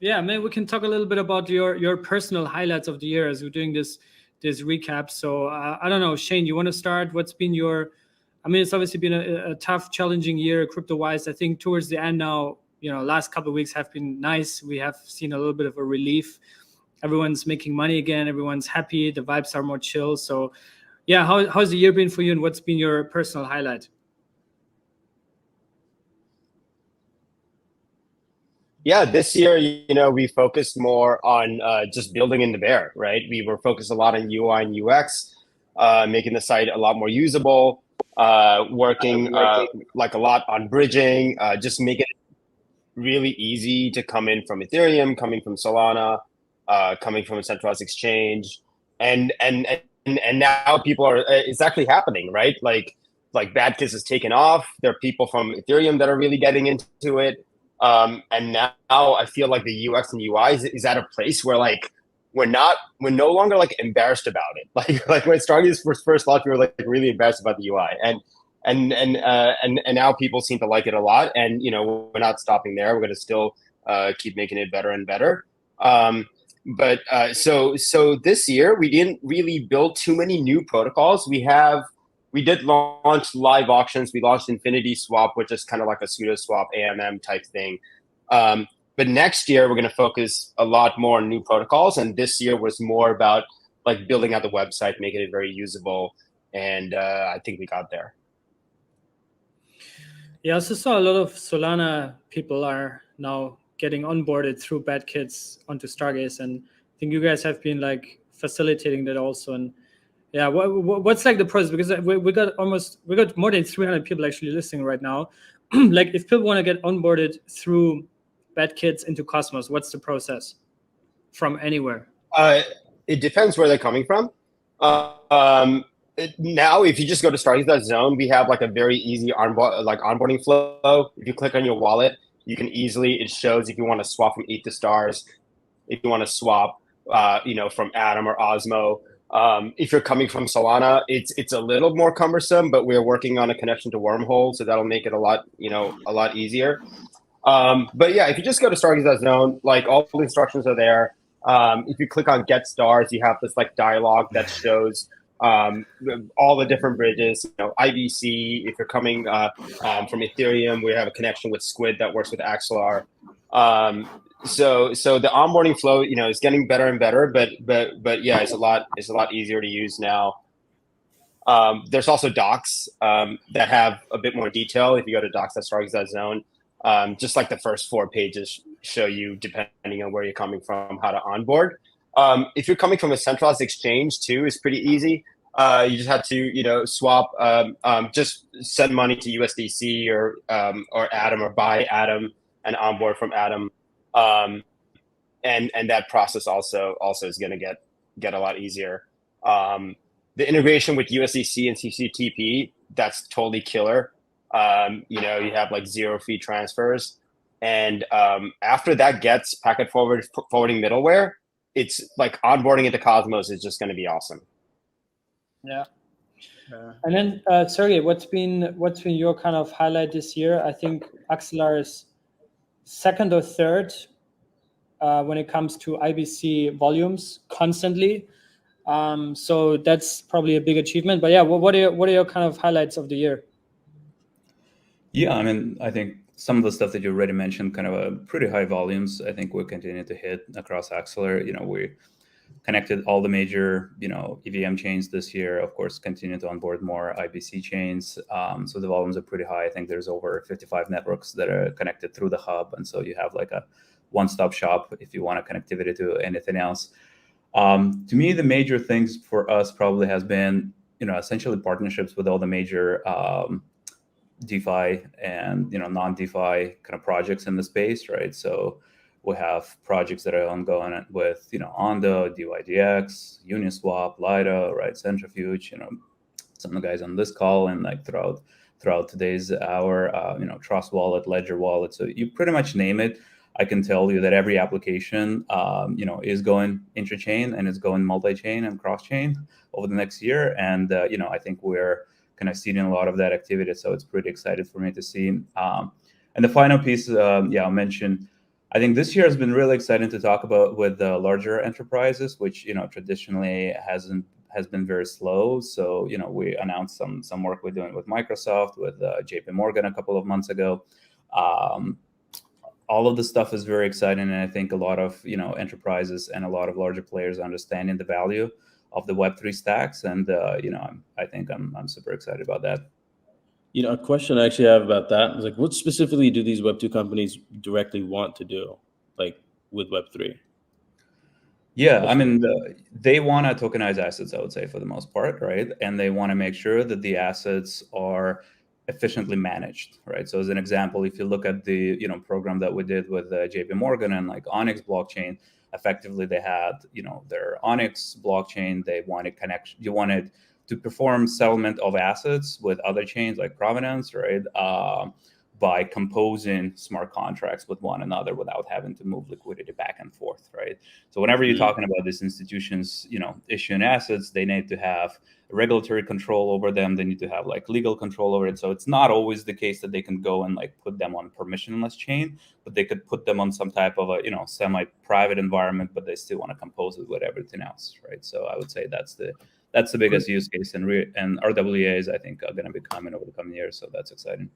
Yeah, maybe we can talk a little bit about your personal highlights of the year as we're doing this recap. So I don't know, Shane, you want to start? What's been your? I mean, it's obviously been a tough, challenging year crypto-wise. I think towards the end now, last couple of weeks have been nice. We have seen a little bit of a relief. Everyone's making money again. Everyone's happy. The vibes are more chill. So, yeah, how's the year been for you, and what's been your personal highlight? Yeah, this year, we focused more on just building in the bear, right? We were focused a lot on UI and UX, making the site a lot more usable, working like a lot on bridging, just making it really easy to come in from Ethereum, coming from Solana, coming from a centralized exchange, and now people are. It's actually happening, right? Like Bad Kids has taken off. There are people from Ethereum that are really getting into it. And now I feel like the UX and UI is at a place where like we're no longer like embarrassed about it. Like when Stargaze was first launched, we were like really embarrassed about the UI, and now people seem to like it a lot. And we're not stopping there. We're going to still keep making it better and better. So this year we didn't really build too many new protocols. We did launch live auctions. We launched Infinity Swap, which is kind of like a pseudo swap AMM type thing. But next year, we're going to focus a lot more on new protocols. And this year was more about like building out the website, making it very usable. And I think we got there. Yeah, I also saw a lot of Solana people are now getting onboarded through Bad Kids onto Stargaze. And I think you guys have been like facilitating that also. And yeah, what's like the process? Because we got more than 300 people actually listening right now. Like if people want to get onboarded through Bad Kids into Cosmos, what's the process from anywhere? It depends where they're coming from. Now, if you just go to Stargaze.zone, we have like a very easy onboarding flow. If you click on your wallet, you can it shows if you want to swap from ETH to stars, if you want to swap, from Atom or Osmo. If you're coming from Solana, it's a little more cumbersome, but we're working on a connection to Wormhole, so that'll make it a lot easier. But yeah, if you just go to Stargaze.zone, like all the instructions are there. If you click on Get Stars, you have this like dialogue that shows all the different bridges. IBC. If you're coming from Ethereum, we have a connection with Squid that works with Axelar. So the onboarding flow, is getting better and better, but yeah, it's a lot easier to use now. There's also docs that have a bit more detail. If you go to docs.stargaze.zone, just like the first 4 pages show you, depending on where you're coming from, how to onboard. If you're coming from a centralized exchange too, it's pretty easy. You just have to, swap, just send money to USDC or Atom, or buy Atom and onboard from Atom. And that process also is going to get a lot easier. The integration with USDC and CCTP, that's totally killer. You have like 0 fee transfers. And after that gets packet forwarding middleware, it's like onboarding into Cosmos is just going to be awesome. Yeah. And then Sergey, what's been your kind of highlight this year? I think Axelar is 2nd or 3rd when it comes to IBC volumes constantly. So that's probably a big achievement. But yeah, what are your kind of highlights of the year? Yeah, I mean, I think some of the stuff that you already mentioned, kind of a pretty high volumes, I think we'll continue to hit across Axelar. We connected all the major, EVM chains this year. Of course, continue to onboard more IBC chains. So the volumes are pretty high. I think there's over 55 networks that are connected through the hub. And so you have like a one-stop shop if you want a connectivity to anything else. To me, the major things for us probably has been, essentially partnerships with all the major DeFi and non-DeFi kind of projects in the space, right? So we have projects that are ongoing with Ondo, DYDX, Uniswap, Lido, right? Centrifuge, some of the guys on this call and like throughout today's hour, Trust Wallet, Ledger Wallet. So you pretty much name it. I can tell you that every application, is going interchain and it's going multi-chain and cross-chain over the next year. And I think we're kind of seeing a lot of that activity. So it's pretty excited for me to see. And the final piece, I'll mention I think this year has been really exciting to talk about with the larger enterprises, which traditionally has been very slow. So we announced some work we're doing with Microsoft, with JP Morgan a couple of months ago. All of this stuff is very exciting, and I think a lot of enterprises and a lot of larger players understanding the value of the Web3 stacks, and I think I'm super excited about that. A question I actually have about that is like, what specifically do these Web2 companies directly want to do, like with Web3? Yeah, I mean, they want to tokenize assets, I would say, for the most part, right? And they want to make sure that the assets are efficiently managed, right? So as an example, if you look at the program that we did with JP Morgan and like Onyx blockchain, effectively they had their Onyx blockchain. They wanted connection. You wanted to perform settlement of assets with other chains like Provenance, right? By composing smart contracts with one another without having to move liquidity back and forth, right? So whenever you're talking about these institutions, issuing assets, they need to have regulatory control over them. They need to have like legal control over it. So it's not always the case that they can go and like put them on permissionless chain, but they could put them on some type of a semi-private environment, but they still want to compose it with everything else, right? So I would say that's the biggest use case, and RWAs I think are going to be coming over the coming years. So that's exciting.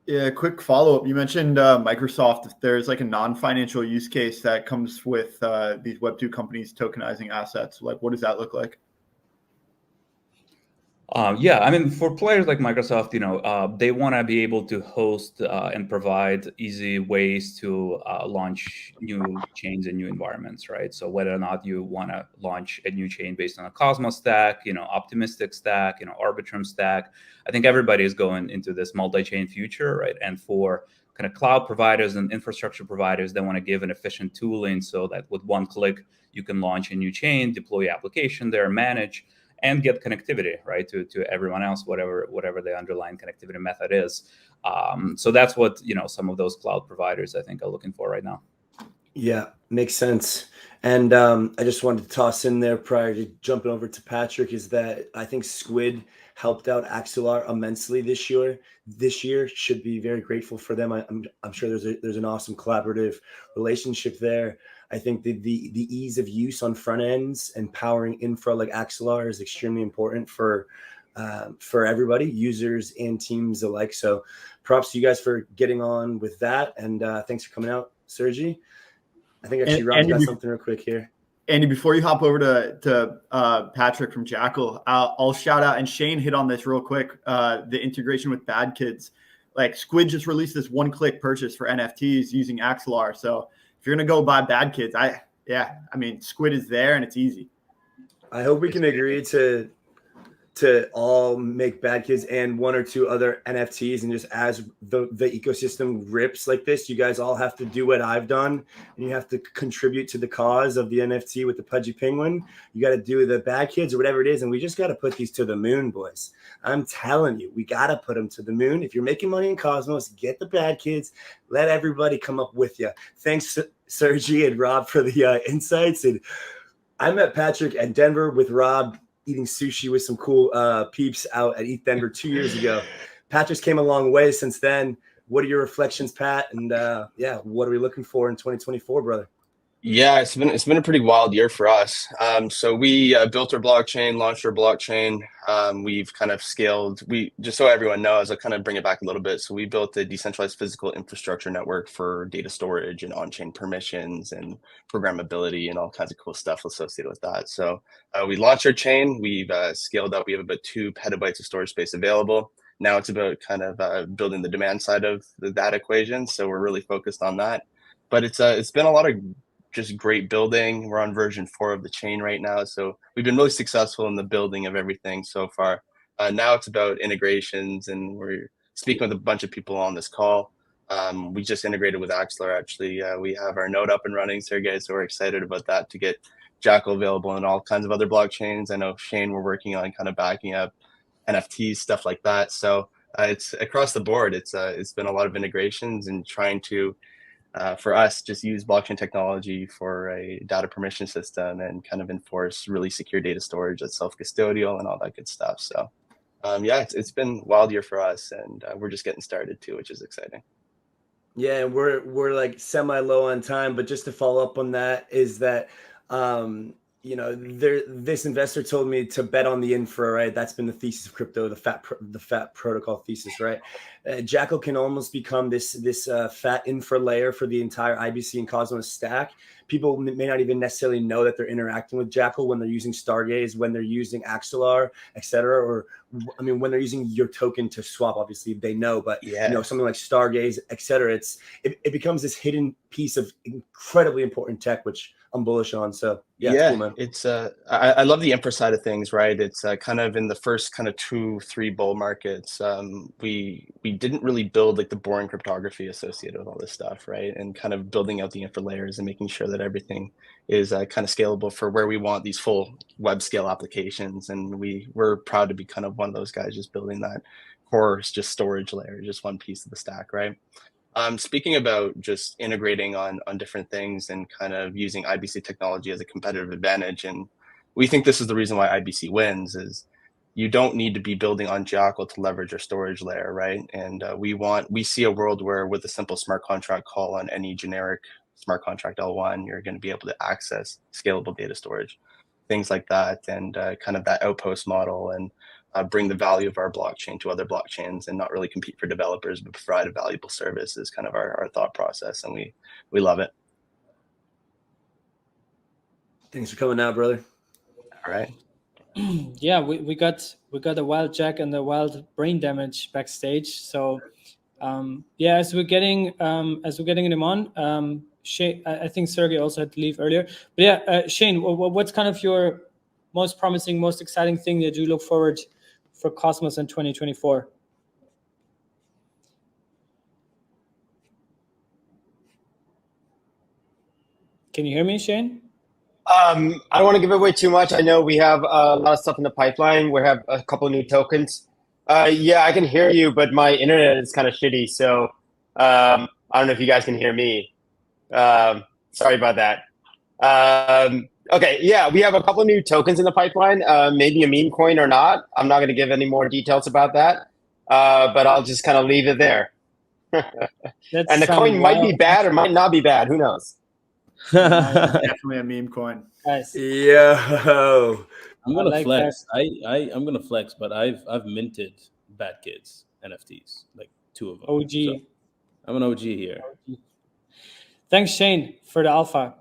Yeah, quick follow-up. You mentioned Microsoft. If there's like a non-financial use case that comes with these Web2 companies tokenizing assets, like what does that look like? Yeah, I mean, for players like Microsoft, they want to be able to host and provide easy ways to launch new chains and new environments, right? So whether or not you want to launch a new chain based on a Cosmos stack, optimistic stack, Arbitrum stack, I think everybody is going into this multi-chain future, right? And for kind of cloud providers and infrastructure providers, they want to give an efficient tooling so that with one click, you can launch a new chain, deploy your application there, manage, and get connectivity, right, to everyone else, whatever the underlying connectivity method is. So that's what some of those cloud providers I think are looking for right now. Yeah, makes sense. And I just wanted to toss in there prior to jumping over to Patrick is that I think Squid helped out Axelar immensely this year. This year should be very grateful for them. I'm sure there's an awesome collaborative relationship there. I think the ease of use on front ends and powering infra like Axelar is extremely important for everybody, users and teams alike. So props to you guys for getting on with that. And thanks for coming out, Sergi. I think actually Rob's got something real quick here. Andy, before you hop over to Patrick from Jackal, I'll shout out, and Shane hit on this real quick, the integration with Bad Kids. Like Squid just released this one-click purchase for NFTs using Axelar. So if you're going to go buy Bad Kids, I mean, Squid is there and it's easy. I hope we can agree to all make Bad Kids and one or two other NFTs, and just as the ecosystem rips like this, you guys all have to do what I've done, and you have to contribute to the cause of the NFT with the Pudgy Penguin. You got to do the Bad Kids or whatever it is, and we just got to put these to the moon, boys. I'm telling you, we got to put them to the moon. If you're making money in Cosmos, get the Bad Kids. Let everybody come up with you. Thanks, Sergi and Rob, for the insights. And I met Patrick at Denver with Rob, eating sushi with some cool peeps out at ETH Denver 2 years ago. Patrick's came a long way since then. What are your reflections, Pat? And what are we looking for in 2024, brother? Yeah, it's been a pretty wild year for us. So we built our blockchain, launched our blockchain. We've kind of scaled. We just so everyone knows, I'll kind of bring it back a little bit. So we built a decentralized physical infrastructure network for data storage and on-chain permissions and programmability and all kinds of cool stuff associated with that. So we launched our chain. We've scaled up. We have about 2 petabytes of storage space available. Now it's about kind of building the demand side of that equation. So we're really focused on that. But it's been a lot of just great building. We're on version 4 of the chain right now. So we've been really successful in the building of everything so far. Now it's about integrations, and we're speaking with a bunch of people on this call. We just integrated with Axelar, actually. We have our node up and running, Stargaze, so we're excited about that to get JACKAL available on all kinds of other blockchains. I know, Shane, we're working on kind of backing up NFTs, stuff like that. So it's across the board. It's been a lot of integrations and trying to for us, just use blockchain technology for a data permission system and kind of enforce really secure data storage that's self-custodial and all that good stuff. So it's been a wild year for us, and we're just getting started too, which is exciting. Yeah, and we're like semi low on time, but just to follow up on that is that this investor told me to bet on the infra, right? That's been the thesis of crypto, the fat protocol thesis, right? JACKAL can almost become this fat infra layer for the entire IBC and Cosmos stack. People may not even necessarily know that they're interacting with JACKAL when they're using Stargaze, when they're using Axelar, etc. Or I mean, when they're using your token to swap, obviously they know, but something like Stargaze, etc. It becomes this hidden piece of incredibly important tech, which I'm bullish on. So it's cool, man. It's I love the infra side of things, right? It's kind of in the first kind of 2-3 bull markets. We didn't really build like the boring cryptography associated with all this stuff, right? And kind of building out the infra layers and making sure that everything is kind of scalable for where we want these full web scale applications. And we're proud to be kind of one of those guys just building that core just storage layer, just one piece of the stack, right? Speaking about just integrating on different things and kind of using IBC technology as a competitive advantage, and we think this is the reason why IBC wins, is you don't need to be building on JACKAL to leverage your storage layer, right? And we see a world where with a simple smart contract call on any generic smart contract L1, you're going to be able to access scalable data storage, things like that, and kind of that outpost model, and bring the value of our blockchain to other blockchains and not really compete for developers, but provide a valuable service is kind of our thought process, and we love it. Thanks for coming out, brother. All right. Yeah, we got a wild Jack and the wild brain damage backstage. So as we're getting him on, Shane, I think Sergey also had to leave earlier. But yeah, Shane, what's kind of your most promising, most exciting thing that you look forward for Cosmos in 2024? Can you hear me, Shane? I don't want to give away too much. I know we have a lot of stuff in the pipeline. We have a couple of new tokens. Yeah, I can hear you, but my internet is kind of shitty. So I don't know if you guys can hear me. Sorry about that. Okay, yeah, we have a couple of new tokens in the pipeline, maybe a meme coin or not. I'm not going to give any more details about that, but I'll just kind of leave it there. And the coin might be bad or might not be bad. Who knows? Definitely a meme coin. Nice. Yo, I'm gonna flex. I'm gonna flex, but I've minted Bad Kids NFTs, like 2 of them. OG. So I'm an OG here. Thanks, Shane, for the alpha.